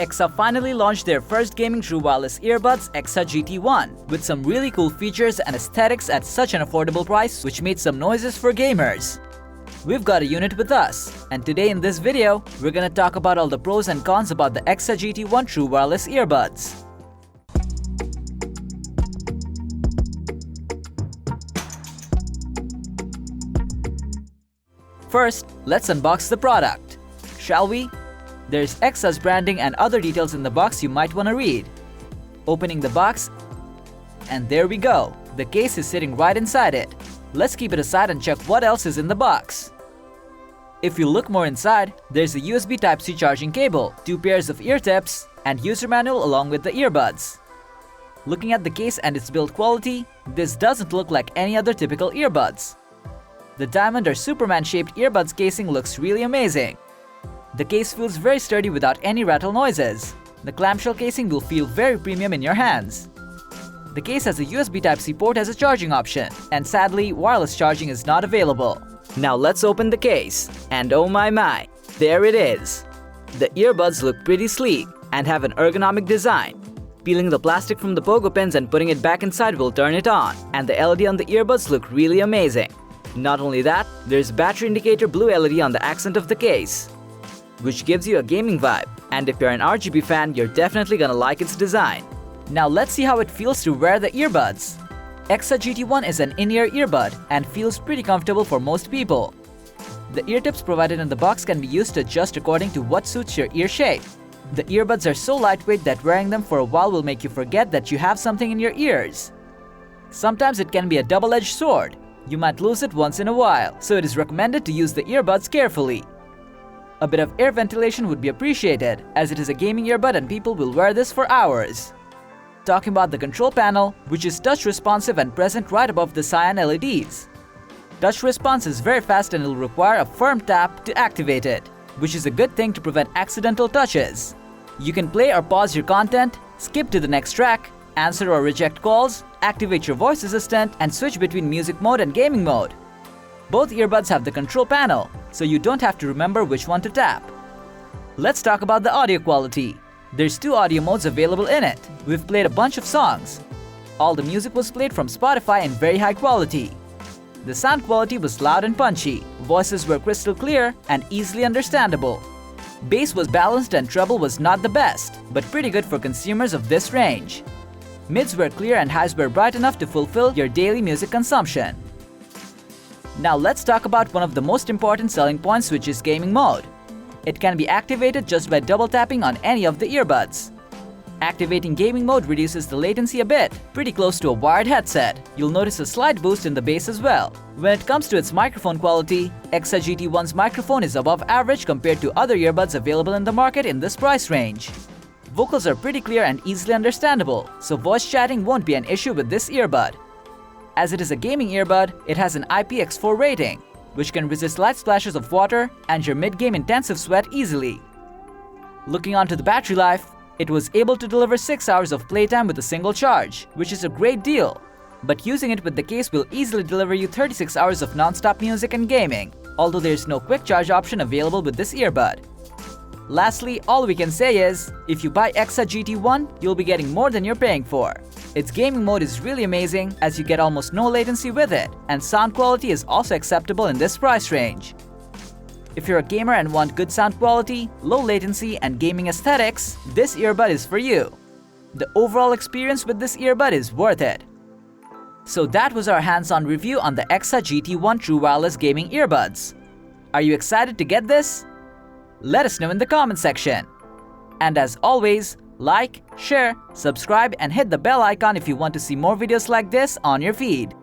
Eksa finally launched their first gaming true wireless earbuds, Eksa GT1, with some really cool features and aesthetics at such an affordable price, which made some noises for gamers. We've got a unit with us, and today in this video, we're gonna talk about all the pros and cons about the Eksa GT1 true wireless earbuds. First, let's unbox the product, shall we? There's Eksa's branding and other details in the box you might want to read. Opening the box, and there we go. The case is sitting right inside it. Let's keep it aside and check what else is in the box. If you look more inside, there's a USB Type-C charging cable, 2 pairs of ear tips, and user manual along with the earbuds. Looking at the case and its build quality, this doesn't look like any other typical earbuds. The diamond or Superman-shaped earbuds casing looks really amazing. The case feels very sturdy without any rattle noises. The clamshell casing will feel very premium in your hands. The case has a USB Type-C port as a charging option, and sadly, wireless charging is not available. Now let's open the case, and oh my, there it is. The earbuds look pretty sleek and have an ergonomic design. Peeling the plastic from the pogo pins and putting it back inside will turn it on, and the LED on the earbuds look really amazing. Not only that, there's battery indicator blue LED on the accent of the case, which gives you a gaming vibe, and if you're an RGB fan, you're definitely gonna like its design. Now let's see how it feels to wear the earbuds. Eksa GT1 is an in-ear earbud and feels pretty comfortable for most people. The ear tips provided in the box can be used to adjust according to what suits your ear shape. The earbuds are so lightweight that wearing them for a while will make you forget that you have something in your ears. Sometimes it can be a double-edged sword. You might lose it once in a while, so it is recommended to use the earbuds carefully. A bit of air ventilation would be appreciated, as it is a gaming earbud and people will wear this for hours. Talking about the control panel, which is touch responsive and present right above the cyan LEDs. Touch response is very fast and will require a firm tap to activate it, which is a good thing to prevent accidental touches. You can play or pause your content, skip to the next track, answer or reject calls, activate your voice assistant, and switch between music mode and gaming mode. Both earbuds have the control panel, so you don't have to remember which one to tap. Let's talk about the audio quality. There's 2 audio modes available in it. We've played a bunch of songs. All the music was played from Spotify in very high quality. The sound quality was loud and punchy, voices were crystal clear and easily understandable. Bass was balanced and treble was not the best, but pretty good for consumers of this range. Mids were clear and highs were bright enough to fulfill your daily music consumption. Now let's talk about one of the most important selling points, which is gaming mode. It can be activated just by double tapping on any of the earbuds. Activating gaming mode reduces the latency a bit, pretty close to a wired headset. You'll notice a slight boost in the bass as well. When it comes to its microphone quality, Eksa GT1's microphone is above average compared to other earbuds available in the market in this price range. Vocals are pretty clear and easily understandable, so voice chatting won't be an issue with this earbud. As it is a gaming earbud, it has an IPX4 rating, which can resist light splashes of water and your mid-game intensive sweat easily. Looking onto the battery life, it was able to deliver 6 hours of playtime with a single charge, which is a great deal. But using it with the case will easily deliver you 36 hours of non-stop music and gaming, although there's no quick charge option available with this earbud. Lastly, all we can say is, if you buy Eksa GT1, you'll be getting more than you're paying for. Its gaming mode is really amazing, as you get almost no latency with it, and sound quality is also acceptable in this price range. If you're a gamer and want good sound quality, low latency, and gaming aesthetics, this earbud is for you. The overall experience with this earbud is worth it. So that was our hands-on review on the Eksa GT1 True Wireless Gaming Earbuds. Are you excited to get this? Let us know in the comment section. And as always, like, share, subscribe, and hit the bell icon if you want to see more videos like this on your feed.